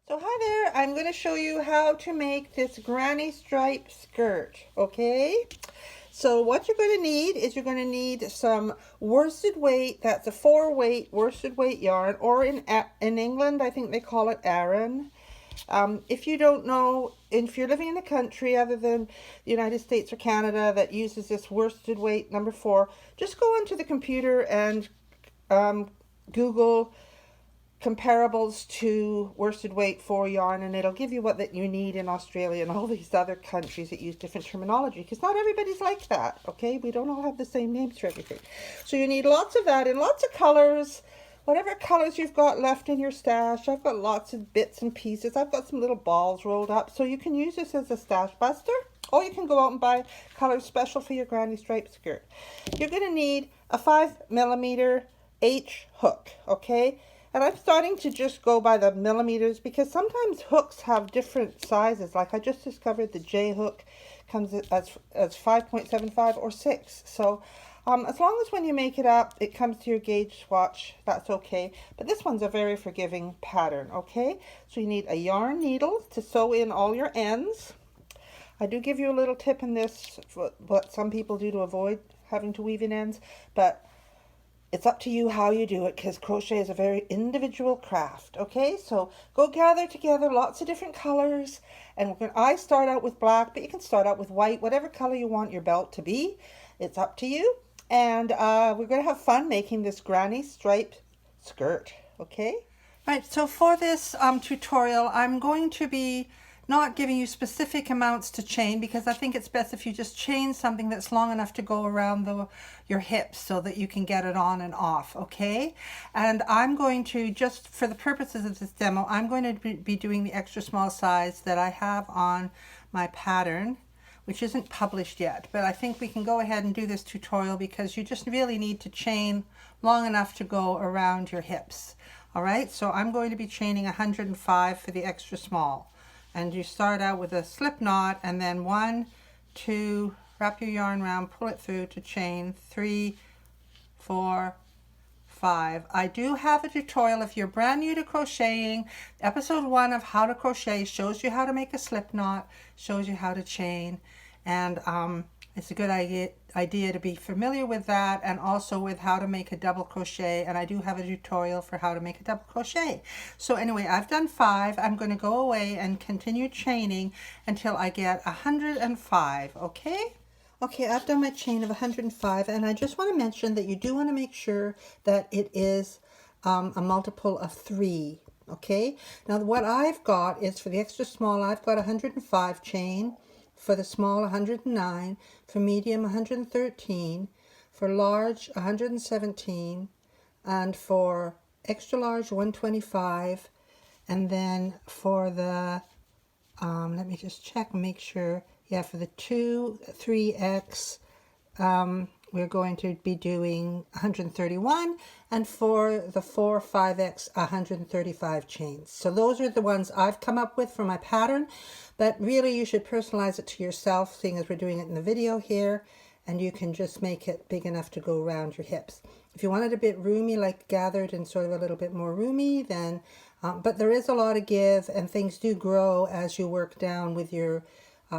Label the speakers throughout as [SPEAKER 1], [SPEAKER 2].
[SPEAKER 1] So hi there, I'm going to show you how to make this granny stripe skirt, okay? So what you're going to need is you're going to need some worsted weight, that's a 4-weight worsted weight yarn, or in England I think they call it Aran. If you don't know, if you're living in a country other than the United States or Canada that uses this worsted weight number 4, just go onto the computer and Google comparables to worsted weight for yarn, and it'll give you what that you need in Australia and all these other countries that use different terminology, because not everybody's like that. Okay, we don't all have the same names for everything. So you need lots of that in lots of colors, whatever colors you've got left in your stash. I've got lots of bits and pieces. I've got some little balls rolled up, so you can use this as a stash buster, or you can go out and buy colors special for your granny stripe skirt. You're going to need a 5mm H hook, okay? And I'm starting to just go by the millimeters because sometimes hooks have different sizes. Like I just discovered the J hook comes as 5.75 or 6. So as long as when you make it up, it comes to your gauge swatch, that's okay. But this one's a very forgiving pattern, okay? So you need a yarn needle to sew in all your ends. I do give you a little tip in this, for what some people do to avoid having to weave in ends, but it's up to you how you do it, because crochet is a very individual craft. Okay, so go gather together lots of different colors, and I start out with black, but you can start out with white, whatever color you want your belt to be. It's up to you. And we're going to have fun making this granny stripe skirt. Okay. Right, so for this tutorial, I'm going to be not giving you specific amounts to chain, because I think it's best if you just chain something that's long enough to go around your hips so that you can get it on and off, okay? And I'm going to, just for the purposes of this demo, I'm going to be doing the extra small size that I have on my pattern, which isn't published yet, but I think we can go ahead and do this tutorial because you just really need to chain long enough to go around your hips. All right, so I'm going to be chaining 105 for the extra small. And you start out with a slip knot, and then 1, 2, wrap your yarn around, pull it through to chain 3, 4, 5. I do have a tutorial if you're brand new to crocheting. Episode 1 of How to Crochet shows you how to make a slip knot, shows you how to chain, and it's a good idea to be familiar with that, and also with how to make a double crochet. And I do have a tutorial for how to make a double crochet. So anyway, I've done 5. I'm going to go away and continue chaining until I get 105, okay? Okay, I've done my chain of 105, and I just want to mention that you do want to make sure that it is a multiple of 3, okay? Now what I've got is, for the extra small, I've got 105 chain, for the small 109, for medium 113, for large 117, and for extra large 125, and then for the, let me just check and make sure, yeah, for the 2, 3X, we're going to be doing 131, and for the 4, 5X, 135 chains. So those are the ones I've come up with for my pattern, but really you should personalize it to yourself, seeing as we're doing it in the video here, and you can just make it big enough to go around your hips. If you want it a bit roomy, like gathered and sort of a little bit more roomy, then, but there is a lot of give, and things do grow as you work down with your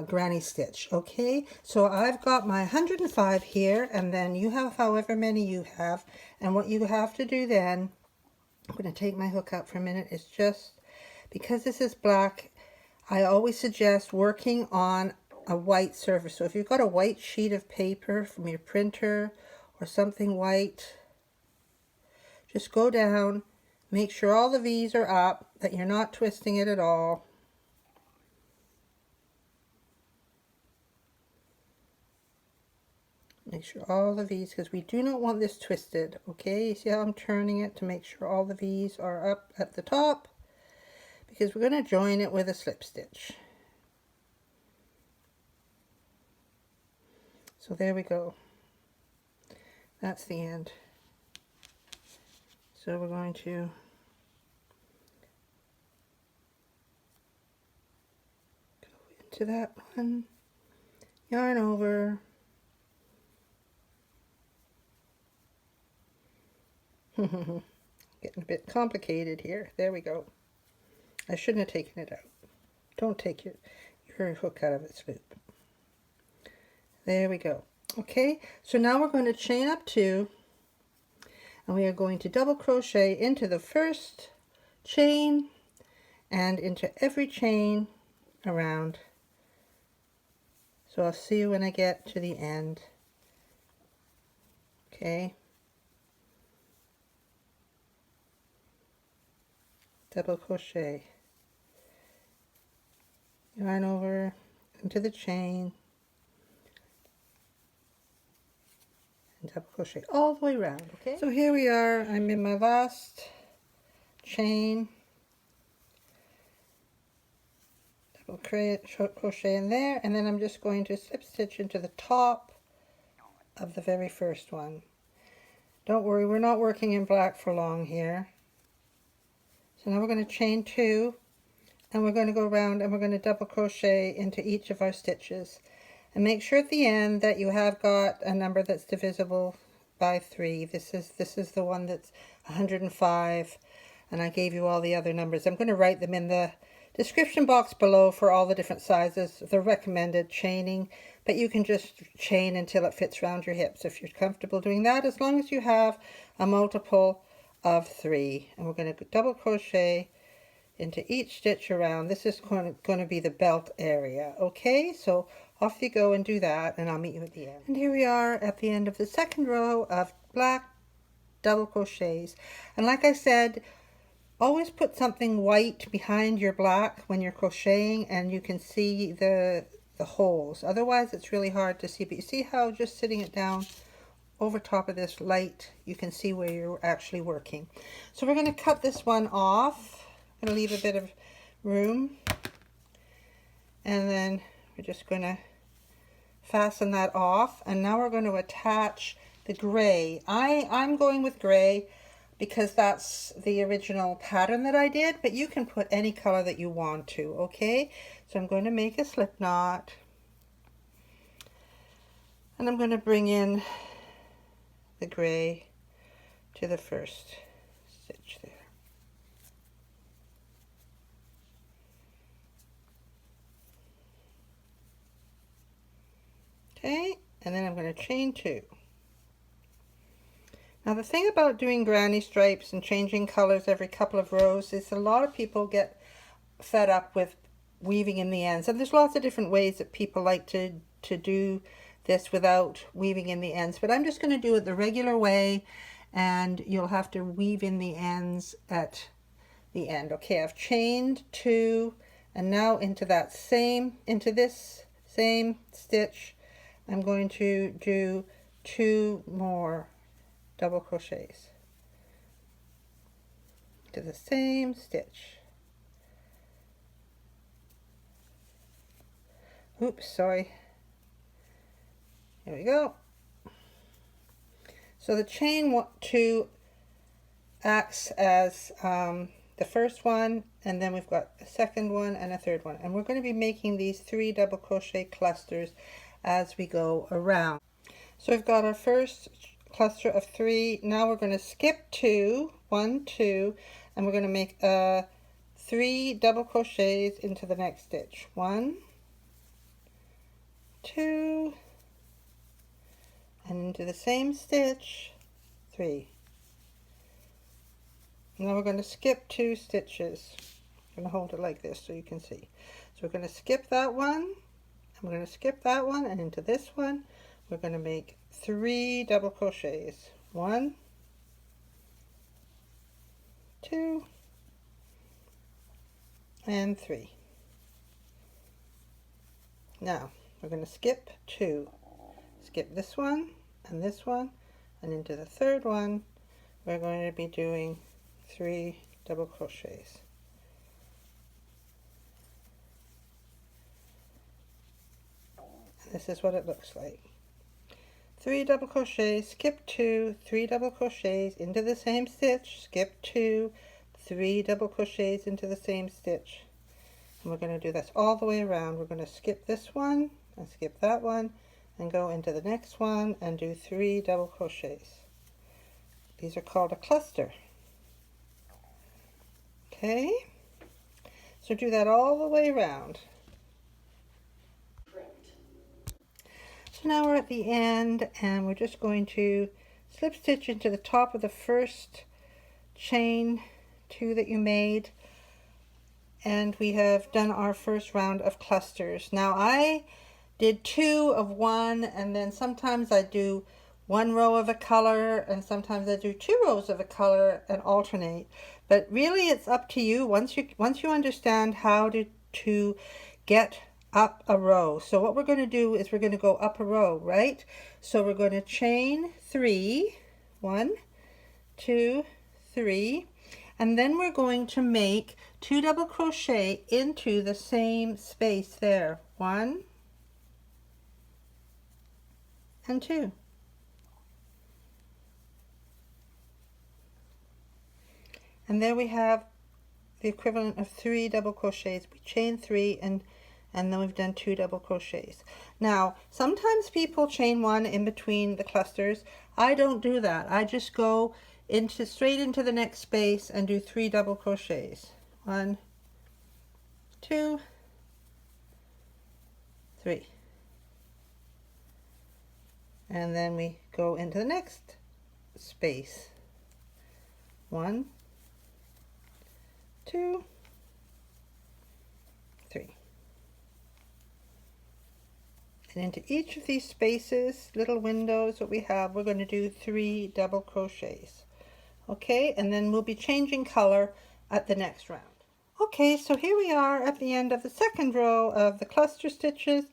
[SPEAKER 1] granny stitch. Okay, so I've got my 105 here, and then you have however many you have, and what you have to do then, I'm going to take my hook out for a minute, is just, because this is black, I always suggest working on a white surface. So if you've got a white sheet of paper from your printer or something white, just go down, make sure all the V's are up, that you're not twisting it at all. Make sure all the V's, because we do not want this twisted, okay? You see how I'm turning it to make sure all the V's are up at the top, because we're going to join it with a slip stitch. So there we go. That's the end. So we're going to go into that one, yarn over, getting a bit complicated here. There we go. I shouldn't have taken it out. Don't take your hook out of its loop. There we go. Okay, so now we're going to chain up 2, and we are going to double crochet into the first chain and into every chain around. So I'll see you when I get to the end. Okay. Double crochet. Yarn over into the chain and double crochet all the way around. Okay. So here we are. I'm in my last chain. Double crochet in there, and then I'm just going to slip stitch into the top of the very first one. Don't worry, we're not working in black for long here. So now we're going to chain 2, and we're going to go around and we're going to double crochet into each of our stitches. And make sure at the end that you have got a number that's divisible by 3. This is the one that's 105, and I gave you all the other numbers. I'm going to write them in the description box below for all the different sizes, the recommended chaining, but you can just chain until it fits around your hips if you're comfortable doing that, as long as you have a multiple of 3. And we're going to double crochet into each stitch around. This is going to be the belt area. Okay, so off you go and do that, and I'll meet you at the end. And here we are at the end of the second row of black double crochets. And like I said, always put something white behind your black when you're crocheting, and you can see the holes. Otherwise it's really hard to see, but you see how just sitting it down over top of this light, you can see where you're actually working. So we're going to cut this one off. I'm going to leave a bit of room, and then we're just going to fasten that off. And now we're going to attach the gray. I'm going with gray because that's the original pattern that I did, but you can put any color that you want to. Okay, so I'm going to make a slip knot, and I'm going to bring in the gray to the first stitch there. Okay, and then I'm going to chain 2. Now the thing about doing granny stripes and changing colors every couple of rows is a lot of people get fed up with weaving in the ends, and there's lots of different ways that people like to do this without weaving in the ends, but I'm just going to do it the regular way, and you'll have to weave in the ends at the end. Okay, I've chained 2, and now into this same stitch I'm going to do 2 more double crochets to the same stitch. Oops, sorry. Here we go. So the chain 2 acts as the first one, and then we've got a second one and a third one, and we're going to be making these 3 double crochet clusters as we go around. So we've got our first cluster of 3. Now we're going to skip 2, 1, 2, and we're going to make 3 double crochets into the next stitch. 1, 2, and into the same stitch 3. Now we're going to skip 2 stitches. I'm going to hold it like this so you can see. So we're going to skip that one, and we're going to skip that one, and into this one we're going to make 3 double crochets. 1, 2, and 3. Now we're going to skip 2. Skip this one, and into the third one we're going to be doing 3 double crochets. This is what it looks like. 3 double crochets, skip 2, 3 double crochets into the same stitch, skip 2, 3 double crochets into the same stitch. And we're going to do this all the way around. We're going to skip this one and skip that one and go into the next one and do 3 double crochets. These are called a cluster. Okay, So do that all the way around. So now we're at the end, and we're just going to slip stitch into the top of the first chain 2 that you made, and we have done our first round of clusters. Now I did 2 of one, and then sometimes I do 1 row of a color, and sometimes I do 2 rows of a color and alternate. But really it's up to you once you understand how to get up a row. So what we're going to do is we're going to go up a row, right? So we're going to chain 3, 1, 2, 3, and then we're going to make 2 double crochet into the same space there. 1 and 2. And there we have the equivalent of 3 double crochets. We chain 3 and then we've done 2 double crochets. Now, sometimes people chain 1 in between the clusters. I don't do that. I just go straight into the next space and do 3 double crochets. 1, 2, 3. And then we go into the next space. 1, 2, 3. And into each of these spaces, little windows that we have, we're going to do 3 double crochets. Okay, and then we'll be changing color at the next round. Okay, so here we are at the end of the second row of the cluster stitches.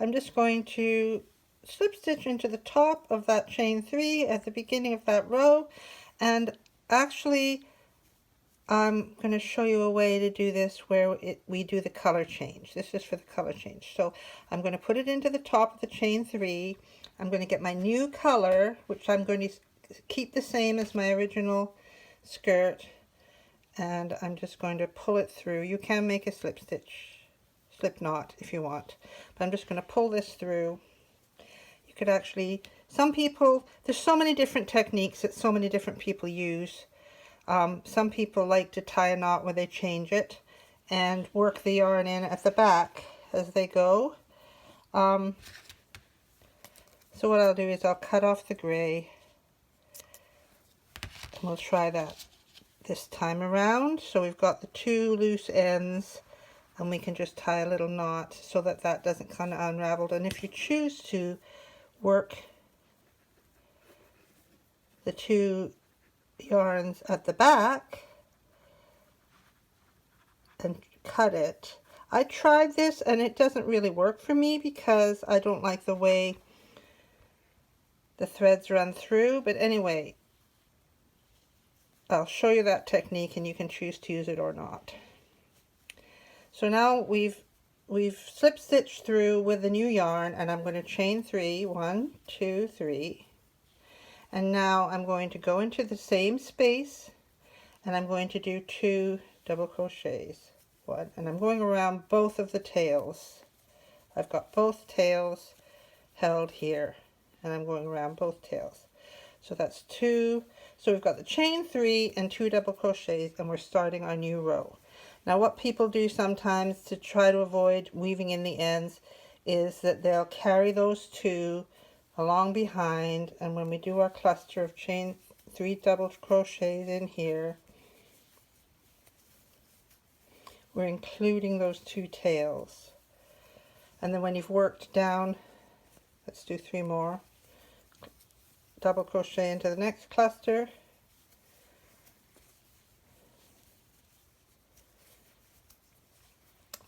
[SPEAKER 1] I'm just going to slip stitch into the top of that chain 3 at the beginning of that row, and actually I'm going to show you a way to do this where we do the color change. This is for the color change. So I'm going to put it into the top of the chain 3. I'm going to get my new color, which I'm going to keep the same as my original skirt, and I'm just going to pull it through. You can make a slip knot if you want, but I'm just going to pull this through. You could actually, some people, there's so many different techniques that so many different people use. Some people like to tie a knot where they change it and work the yarn in at the back as they go. So what I'll do is I'll cut off the gray, and we'll try that this time around. So we've got the 2 loose ends, and we can just tie a little knot so that that doesn't kind of unravel. And if you choose to work the 2 yarns at the back and cut it. I tried this and it doesn't really work for me because I don't like the way the threads run through, but anyway, I'll show you that technique and you can choose to use it or not. So now we've slip stitched through with the new yarn, and I'm going to chain 3, 1, 2, 3. And now I'm going to go into the same space, and I'm going to do 2 double crochets. 1, and I'm going around both of the tails. I've got both tails held here, and I'm going around both tails. So that's 2. So we've got the chain 3 and 2 double crochets, and we're starting our new row. Now what people do sometimes to try to avoid weaving in the ends is that they'll carry those 2 along behind, and when we do our cluster of chain 3 double crochets in here, we're including those 2 tails. And then when you've worked down, let's do 3 more, double crochet into the next cluster,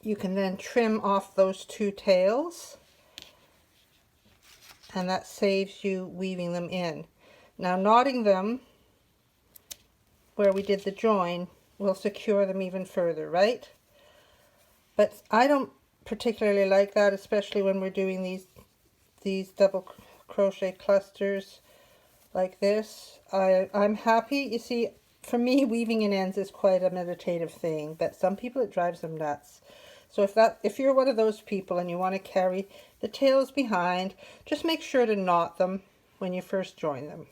[SPEAKER 1] you can then trim off those 2 tails, and that saves you weaving them in. Now knotting them where we did the join will secure them even further, right? But I don't particularly like that, especially when we're doing these double crochet clusters like this. I'm happy, you see, for me weaving in ends is quite a meditative thing, but some people it drives them nuts. So if you're one of those people and you want to carry the tails behind, just make sure to knot them when you first join them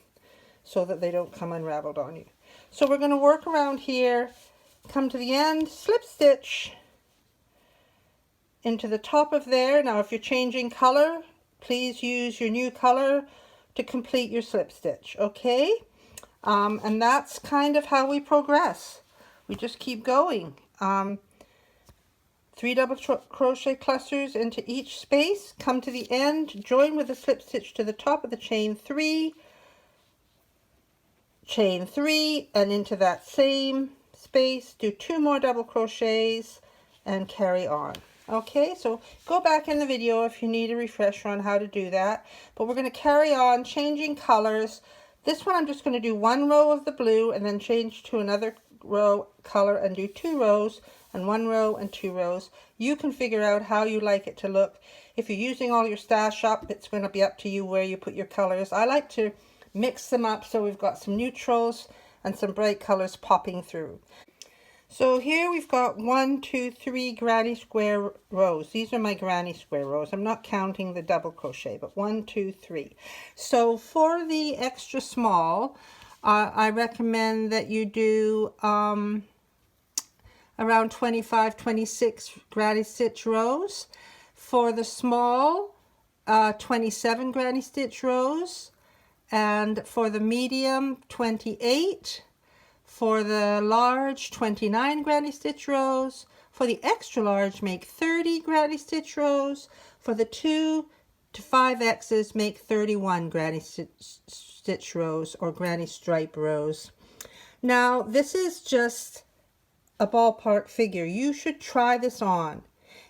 [SPEAKER 1] so that they don't come unraveled on you. So we're going to work around here, come to the end, slip stitch, into the top of there. Now if you're changing color, please use your new color to complete your slip stitch, okay? And that's kind of how we progress. We just keep going. 3 double crochet clusters into each space, come to the end, join with a slip stitch to the top of the chain 3, chain 3, and into that same space, do 2 more double crochets and carry on. Okay, so go back in the video if you need a refresher on how to do that. But we're going to carry on changing colors. This one I'm just going to do 1 row of the blue and then change to another row color and do 2 rows and 1 row and 2 rows. You can figure out how you like it to look. If you're using all your stash up, it's going to be up to you where you put your colors. I like to mix them up so we've got some neutrals and some bright colors popping through. So here we've got 1, 2, 3 granny square rows. These are my granny square rows. I'm not counting the double crochet, but 1, 2, 3. So for the extra small, I recommend that you do around 25, 26 granny stitch rows. For the small, 27 granny stitch rows. And for the medium, 28. For the large, 29 granny stitch rows. For the extra large, make 30 granny stitch rows. For the 2 to 5X's, make 31 granny stitch rows or granny stripe rows. Now, this is just a ballpark figure. You should try this on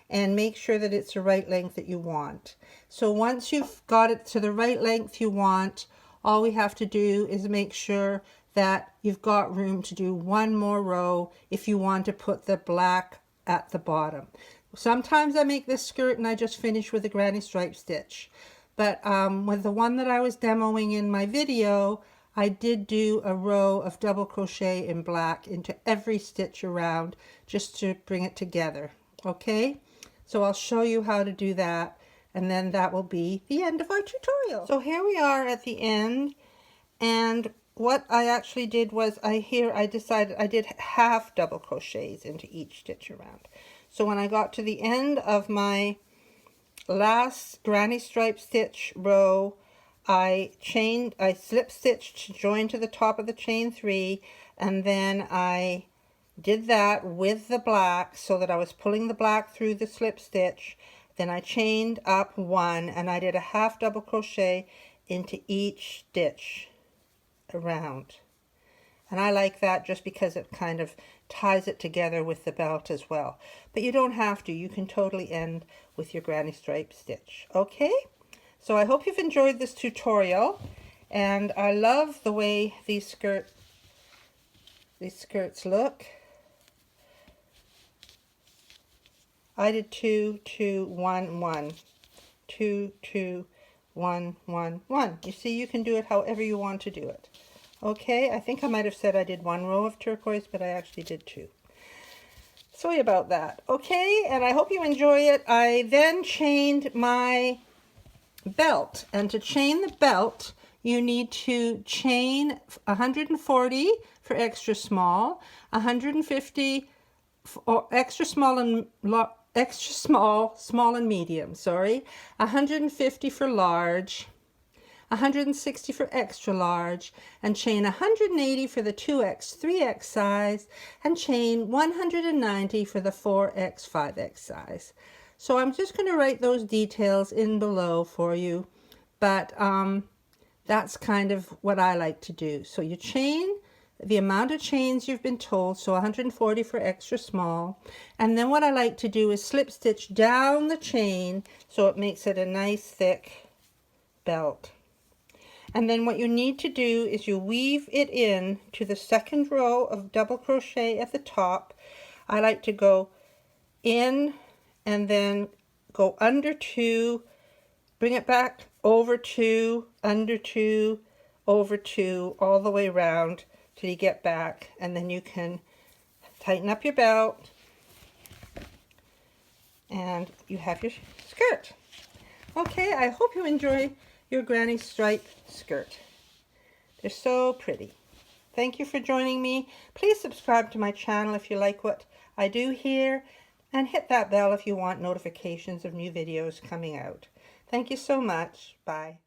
[SPEAKER 1] and make sure that it's the right length that you want. So once you've got it to the right length you want, all we have to do is make sure that you've got room to do 1 more row if you want to put the black at the bottom. Sometimes I make this skirt and I just finish with a granny stripe stitch. But with the one that I was demoing in my video, I did do a row of double crochet in black into every stitch around just to bring it together. Okay, so I'll show you how to do that, and then that will be the end of our tutorial. So here we are at the end, and what I actually did was I decided I did half double crochets into each stitch around. So when I got to the end of my last granny stripe stitch row, I slip stitched to join to the top of the chain 3, and then I did that with the black so that I was pulling the black through the slip stitch. Then I chained up 1 and I did a half double crochet into each stitch around. And I like that just because it kind of ties it together with the belt as well. But you don't have to. You can totally end with your granny stripe stitch. Okay? So I hope you've enjoyed this tutorial, and I love the way these skirts look. I did 2, 2, 1, 1, 2, 2, 1, 1, 1. You see, you can do it however you want to do it. Okay, I think I might have said I did 1 row of turquoise, but I actually did 2. Sorry about that. Okay, and I hope you enjoy it. I then chained my belt, and to chain the belt you need to chain 140 for extra small, 150 for extra small and small and medium, sorry, 150 for large, 160 for extra large, and chain 180 for the 2X, 3X size, and chain 190 for the 4X, 5X size. So I'm just going to write those details in below for you, but that's kind of what I like to do. So you chain the amount of chains you've been told, so 140 for extra small, and then what I like to do is slip stitch down the chain so it makes it a nice thick belt. And then what you need to do is you weave it in to the second row of double crochet at the top. I like to go in and then go under 2, bring it back over 2, under 2, over 2, all the way around till you get back, and then you can tighten up your belt and you have your skirt. Okay, I hope you enjoy your granny stripe skirt. They're so pretty. Thank you for joining me. Please subscribe to my channel if you like what I do here. And hit that bell if you want notifications of new videos coming out. Thank you so much. Bye.